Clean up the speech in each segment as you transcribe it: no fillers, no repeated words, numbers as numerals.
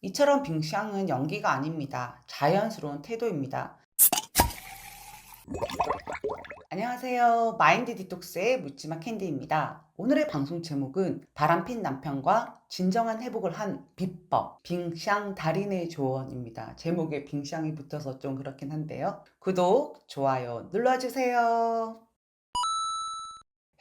이처럼 빙샹은 연기가 아닙니다. 자연스러운 태도입니다. 안녕하세요. 마인드 디톡스의 묻지마 캔디입니다. 오늘의 방송 제목은 바람핀 남편과 진정한 회복을 한 비법, 빙샹 달인의 조언입니다. 제목에 빙샹이 붙어서 좀 그렇긴 한데요. 구독, 좋아요 눌러주세요.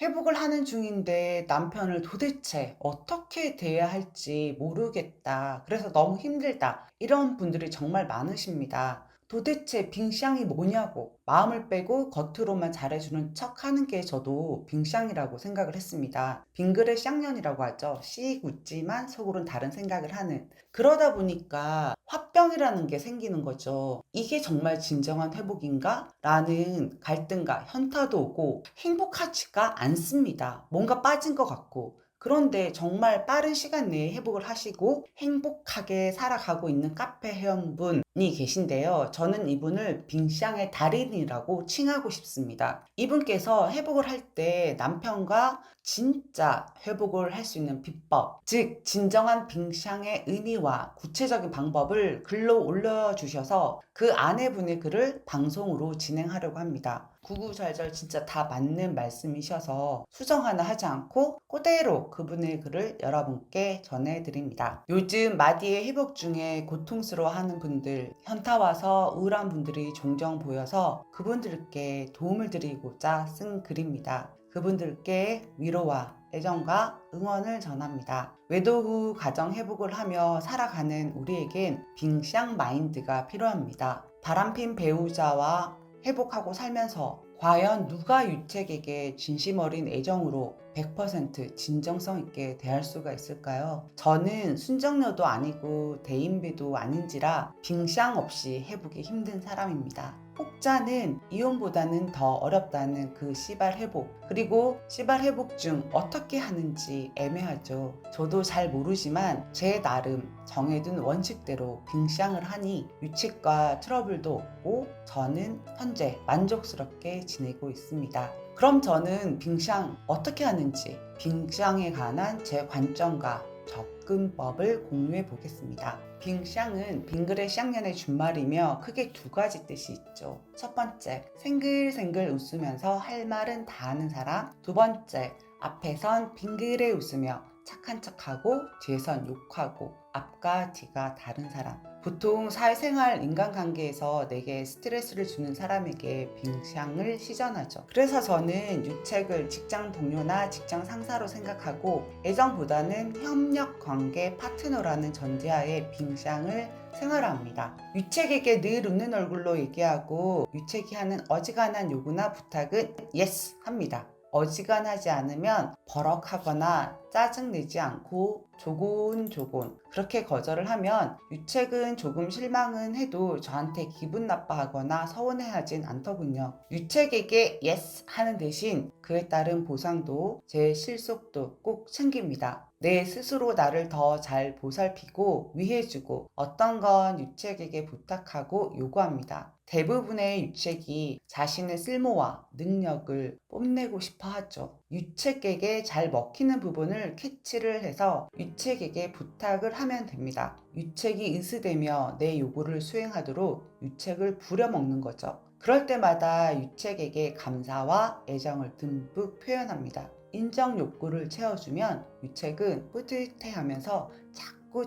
회복을 하는 중인데 남편을 도대체 어떻게 대해야 할지 모르겠다. 그래서 너무 힘들다. 이런 분들이 정말 많으십니다. 도대체 빙샹이 뭐냐고 마음을 빼고 겉으로만 잘해주는 척 하는 게 저도 빙샹이라고 생각을 했습니다. 빙그레 쌍년이라고 하죠. 씩 웃지만 속으론 다른 생각을 하는. 그러다 보니까 화병이라는 게 생기는 거죠. 이게 정말 진정한 회복인가? 라는 갈등과 현타도 오고 행복하지가 않습니다. 뭔가 빠진 것 같고. 그런데 정말 빠른 시간 내에 회복을 하시고 행복하게 살아가고 있는 카페 회원분이 계신데요. 저는 이분을 빙샹의 달인이라고 칭하고 싶습니다. 이분께서 회복을 할 때 남편과 진짜 회복을 할 수 있는 비법, 즉 진정한 빙샹의 의미와 구체적인 방법을 글로 올려주셔서 그 아내분의 글을 방송으로 진행하려고 합니다. 구구절절 진짜 다 맞는 말씀이셔서 수정 하나 하지 않고 그대로 그분의 글을 여러분께 전해드립니다. 요즘 마디의 회복 중에 고통스러워하는 분들, 현타 와서 우울한 분들이 종종 보여서 그분들께 도움을 드리고자 쓴 글입니다. 그분들께 위로와 애정과 응원을 전합니다. 외도 후 가정 회복을 하며 살아가는 우리에겐 빙샹 마인드가 필요합니다. 바람핀 배우자와 회복하고 살면서 과연 누가 유책에게 진심 어린 애정으로 100% 진정성 있게 대할 수가 있을까요? 저는 순정녀도 아니고 대인배도 아닌지라 빙샹 없이 회복이 힘든 사람입니다. 혹자는 이혼보다는 더 어렵다는 그 씨발 회복, 그리고 씨발 회복 중 어떻게 하는지 애매하죠. 저도 잘 모르지만 제 나름 정해둔 원칙대로 빙샹을 하니 유책과 트러블도 없고 저는 현재 만족스럽게 지내고 있습니다. 그럼 저는 빙샹 어떻게 하는지, 빙샹에 관한 제 관점과 접근법을 공유해 보겠습니다. 빙샹은 빙그레 쌍년의 준말이며 크게 두 가지 뜻이 있죠. 첫 번째, 생글생글 웃으면서 할 말은 다 하는 사람. 두 번째, 앞에선 빙그레 웃으며 착한 척하고 뒤에선 욕하고 앞과 뒤가 다른 사람. 보통 사회생활 인간관계에서 내게 스트레스를 주는 사람에게 빙샹을 시전하죠. 그래서 저는 유책을 직장 동료나 직장 상사로 생각하고 애정보다는 협력 관계 파트너라는 전제하에 빙샹을 생활합니다. 유책에게 늘 웃는 얼굴로 얘기하고 유책이 하는 어지간한 요구나 부탁은 예스 합니다. 어지간하지 않으면 버럭하거나 짜증내지 않고 조곤조곤 그렇게 거절을 하면 유책은 조금 실망은 해도 저한테 기분 나빠하거나 서운해하진 않더군요. 유책에게 yes 하는 대신 그에 따른 보상도 제 실속도 꼭 챙깁니다. 내 스스로 나를 더 잘 보살피고 위해주고 어떤 건 유책에게 부탁하고 요구합니다. 대부분의 유책이 자신의 쓸모와 능력을 뽐내고 싶어 하죠. 유책에게 잘 먹히는 부분을 캐치를 해서 유책에게 부탁을 하면 됩니다. 유책이 으스대며 내 요구를 수행하도록 유책을 부려먹는 거죠. 그럴 때마다 유책에게 감사와 애정을 듬뿍 표현합니다. 인정 욕구를 채워주면 유책은 뿌듯해하면서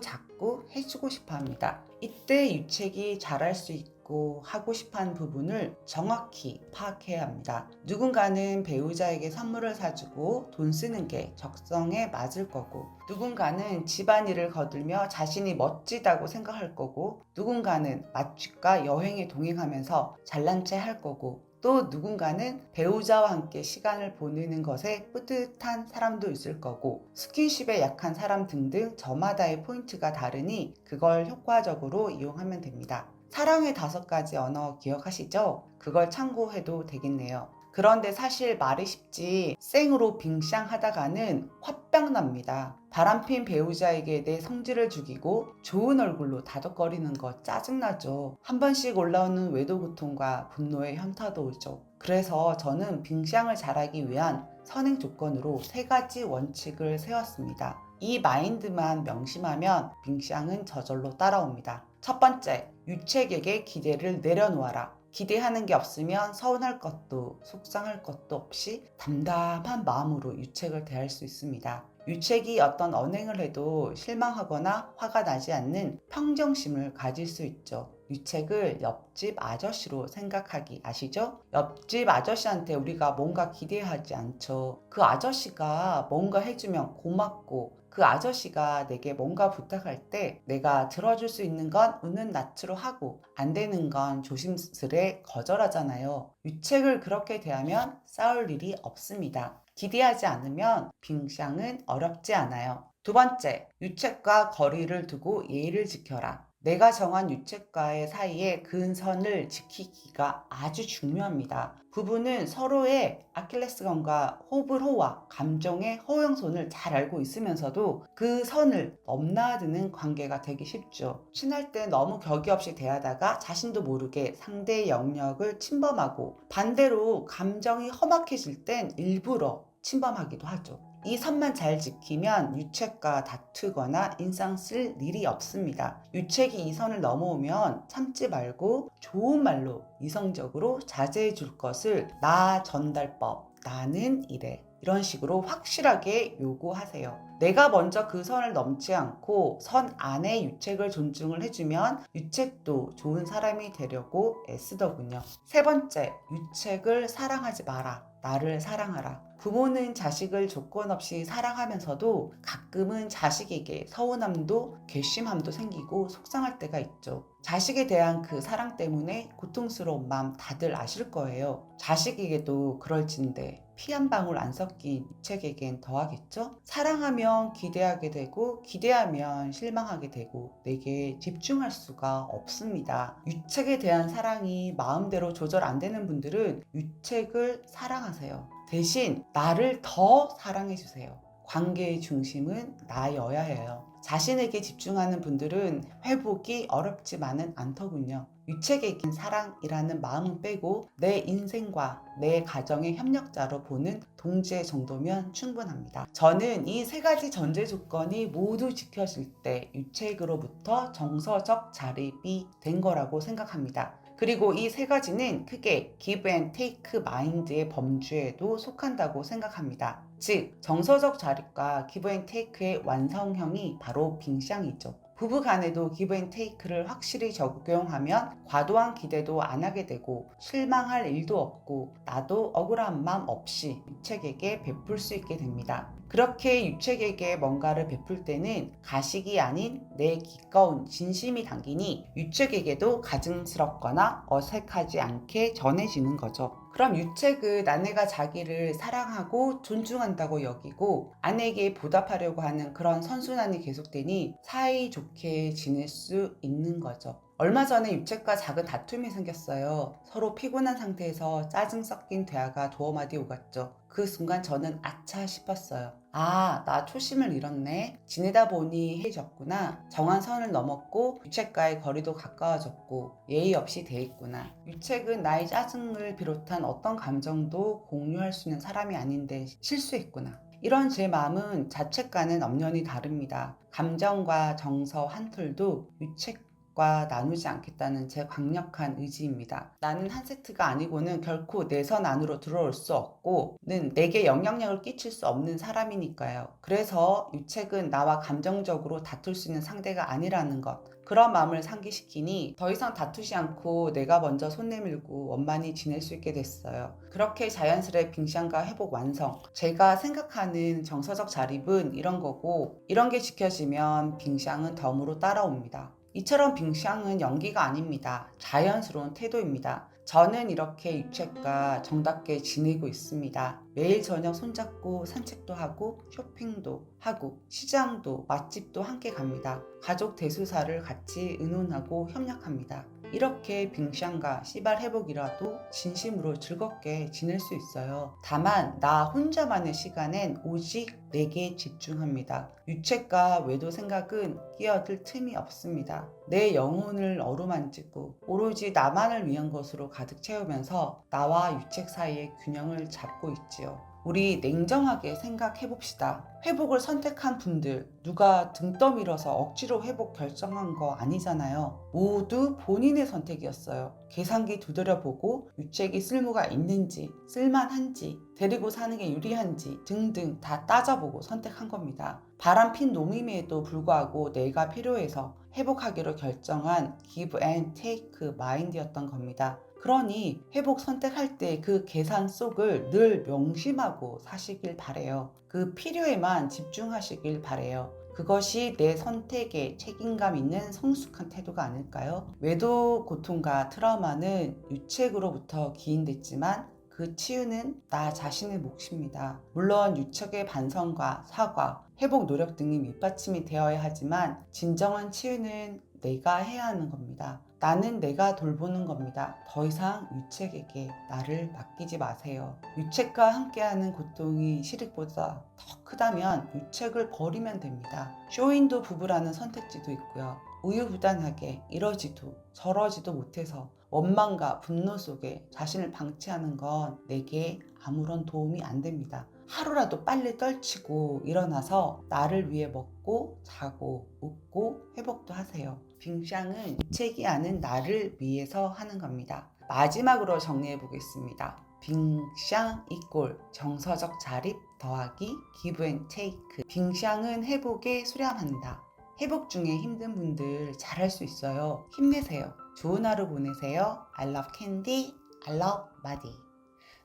자꾸 해주고 싶어 합니다. 이때 유책이 잘할 수 있고 하고 싶어하는 부분을 정확히 파악해야 합니다. 누군가는 배우자에게 선물을 사주고 돈 쓰는 게 적성에 맞을 거고, 누군가는 집안일을 거들며 자신이 멋지다고 생각할 거고, 누군가는 맛집과 여행에 동행하면서 잘난 체 할 거고, 또 누군가는 배우자와 함께 시간을 보내는 것에 뿌듯한 사람도 있을 거고, 스킨십에 약한 사람 등등 저마다의 포인트가 다르니 그걸 효과적으로 이용하면 됩니다. 사랑의 5가지 언어 기억하시죠? 그걸 참고해도 되겠네요. 그런데 사실 말이 쉽지 생으로 빙샹 하다가는 화병 납니다. 바람핀 배우자에게 내 성질을 죽이고 좋은 얼굴로 다독거리는 거 짜증나죠. 한 번씩 올라오는 외도 고통과 분노의 현타도 오죠. 그래서 저는 빙샹을 잘하기 위한 선행 조건으로 3가지 원칙을 세웠습니다. 이 마인드만 명심하면 빙샹은 저절로 따라옵니다. 첫 번째, 유책에게 기대를 내려놓아라. 기대하는 게 없으면 서운할 것도 속상할 것도 없이 담담한 마음으로 유책을 대할 수 있습니다. 유책이 어떤 언행을 해도 실망하거나 화가 나지 않는 평정심을 가질 수 있죠. 유책을 옆집 아저씨로 생각하기 아시죠? 옆집 아저씨한테 우리가 뭔가 기대하지 않죠. 그 아저씨가 뭔가 해주면 고맙고 그 아저씨가 내게 뭔가 부탁할 때 내가 들어줄 수 있는 건 은은 낯으로 하고 안 되는 건 조심스레 거절하잖아요. 유책을 그렇게 대하면 싸울 일이 없습니다. 기대하지 않으면 빙샹은 어렵지 않아요. 두 번째, 유책과 거리를 두고 예의를 지켜라. 내가 정한 유책과의 사이에 근선을 지키기가 아주 중요합니다. 부부는 서로의 아킬레스건과 호불호와 감정의 허용선을 잘 알고 있으면서도 그 선을 넘나드는 관계가 되기 쉽죠. 친할 때 너무 격이 없이 대하다가 자신도 모르게 상대의 영역을 침범하고 반대로 감정이 험악해질 땐 일부러 침범하기도 하죠. 이 선만 잘 지키면 유책과 다투거나 인상 쓸 일이 없습니다. 유책이 이 선을 넘어오면 참지 말고 좋은 말로 이성적으로 자제해 줄 것을 나 전달법, 나는 이래. 이런 식으로 확실하게 요구하세요. 내가 먼저 그 선을 넘지 않고 선 안에 유책을 존중을 해주면 유책도 좋은 사람이 되려고 애쓰더군요. 세 번째, 유책을 사랑하지 마라. 나를 사랑하라. 부모는 자식을 조건 없이 사랑하면서도 가끔은 자식에게 서운함도 괘씸함도 생기고 속상할 때가 있죠. 자식에 대한 그 사랑 때문에 고통스러운 마음 다들 아실 거예요. 자식에게도 그럴진데 피 한 방울 안 섞인 유책에겐 더하겠죠? 사랑하면 기대하게 되고 기대하면 실망하게 되고 내게 집중할 수가 없습니다. 유책에 대한 사랑이 마음대로 조절 안 되는 분들은 유책을 사랑하세요. 대신 나를 더 사랑해주세요. 관계의 중심은 나여야 해요. 자신에게 집중하는 분들은 회복이 어렵지만은 않더군요. 유책에겐 사랑이라는 마음은 빼고 내 인생과 내 가정의 협력자로 보는 동지의 정도면 충분합니다. 저는 이 세 가지 전제 조건이 모두 지켜질 때 유책으로부터 정서적 자립이 된 거라고 생각합니다. 그리고 이 세 가지는 크게 give and take 마인드의 범주에도 속한다고 생각합니다. 즉, 정서적 자립과 give and take의 완성형이 바로 빙샹이죠. 부부 간에도 give and take를 확실히 적용하면 과도한 기대도 안 하게 되고 실망할 일도 없고 나도 억울한 마음 없이 유책에게 베풀 수 있게 됩니다. 그렇게 유책에게 뭔가를 베풀 때는 가식이 아닌 내 기꺼운 진심이 담기니 유책에게도 가증스럽거나 어색하지 않게 전해지는 거죠. 그럼 유책은 아내가 자기를 사랑하고 존중한다고 여기고 아내에게 보답하려고 하는 그런 선순환이 계속되니 사이좋게 지낼 수 있는 거죠. 얼마 전에 유책과 작은 다툼이 생겼어요. 서로 피곤한 상태에서 짜증 섞인 대화가 두어 마디 오갔죠. 그 순간 저는 아차 싶었어요. 아, 나 초심을 잃었네. 지내다 보니 해졌구나. 정한 선을 넘었고 유책과의 거리도 가까워졌고 예의 없이 대했구나. 유책은 나의 짜증을 비롯한 어떤 감정도 공유할 수 있는 사람이 아닌데 실수했구나. 이런 제 마음은 자책과는 엄연히 다릅니다. 감정과 정서 한 톨도 유책과 나누지 않겠다는 제 강력한 의지입니다. 나는 한 세트가 아니고는 결코 내 선 안으로 들어올 수 없고 는 내게 영향력을 끼칠 수 없는 사람이니까요. 그래서 유책은 나와 감정적으로 다툴 수 있는 상대가 아니라는 것, 그런 마음을 상기시키니 더 이상 다투지 않고 내가 먼저 손 내밀고 원만히 지낼 수 있게 됐어요. 그렇게 자연스레 빙샹과 회복 완성. 제가 생각하는 정서적 자립은 이런 거고 이런 게 지켜지면 빙샹은 덤으로 따라옵니다. 이처럼 빙샹은 연기가 아닙니다. 자연스러운 태도입니다. 저는 이렇게 유책과 정답게 지내고 있습니다. 매일 저녁 손잡고 산책도 하고 쇼핑도 하고 시장도 맛집도 함께 갑니다. 가족 대소사를 같이 의논하고 협력합니다. 이렇게 빙샹과 씨발 회복이라도 진심으로 즐겁게 지낼 수 있어요. 다만 나 혼자만의 시간엔 오직 내게 집중합니다. 유책과 외도 생각은 끼어들 틈이 없습니다. 내 영혼을 어루만지고 오로지 나만을 위한 것으로 가득 채우면서 나와 유책 사이의 균형을 잡고 있지요. 우리 냉정하게 생각해 봅시다. 회복을 선택한 분들, 누가 등 떠밀어서 억지로 회복 결정한 거 아니잖아요. 모두 본인의 선택이었어요. 계산기 두드려보고 유책이 쓸모가 있는지, 쓸만한지, 데리고 사는 게 유리한지 등등 다 따져보고 선택한 겁니다. 바람핀 놈임에도 불구하고 내가 필요해서 회복하기로 결정한 give and take 마인드였던 겁니다. 그러니 회복 선택할 때 그 계산 속을 늘 명심하고 사시길 바래요. 그 필요에만 집중하시길 바래요. 그것이 내 선택에 책임감 있는 성숙한 태도가 아닐까요? 외도 고통과 트라우마는 유책으로부터 기인됐지만 그 치유는 나 자신의 몫입니다. 물론 유책의 반성과 사과, 회복 노력 등이 밑받침이 되어야 하지만 진정한 치유는 내가 해야 하는 겁니다. 나는 내가 돌보는 겁니다. 더 이상 유책에게 나를 맡기지 마세요. 유책과 함께하는 고통이 실익보다 더 크다면 유책을 버리면 됩니다. 쇼윈도 부부라는 선택지도 있고요. 우유부단하게 이러지도 저러지도 못해서 원망과 분노 속에 자신을 방치하는 건 내게 아무런 도움이 안 됩니다. 하루라도 빨리 떨치고 일어나서 나를 위해 먹고 자고 웃고 회복도 하세요. 빙샹은 책이 아닌 나를 위해서 하는 겁니다. 마지막으로 정리해 보겠습니다. 빙샹 이꼴 정서적 자립 더하기 give and take. 빙샹은 회복에 수렴한다. 회복 중에 힘든 분들 잘할 수 있어요. 힘내세요. 좋은 하루 보내세요. I love candy. I love body.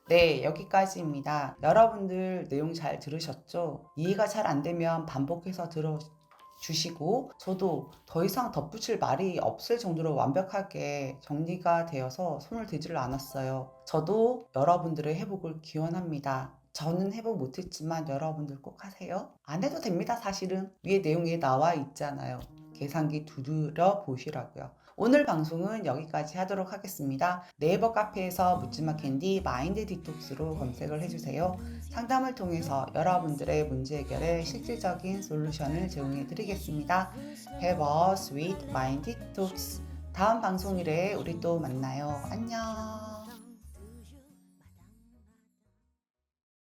네, 여기까지입니다. 여러분들 내용 잘 들으셨죠? 이해가 잘 안 되면 반복해서 들어주시고 저도 더 이상 덧붙일 말이 없을 정도로 완벽하게 정리가 되어서 손을 대지를 않았어요. 저도 여러분들의 회복을 기원합니다. 저는 회복 못했지만 여러분들 꼭 하세요. 안 해도 됩니다. 사실은 위에 내용에 나와 있잖아요. 계산기 두드려 보시라고요. 오늘 방송은 여기까지 하도록 하겠습니다. 네이버 카페에서 묻지마 캔디 마인드 디톡스로 검색을 해주세요. 상담을 통해서 여러분들의 문제 해결에 실질적인 솔루션을 제공해 드리겠습니다. Have a sweet mind detox. 다음 방송일에 우리 또 만나요. 안녕.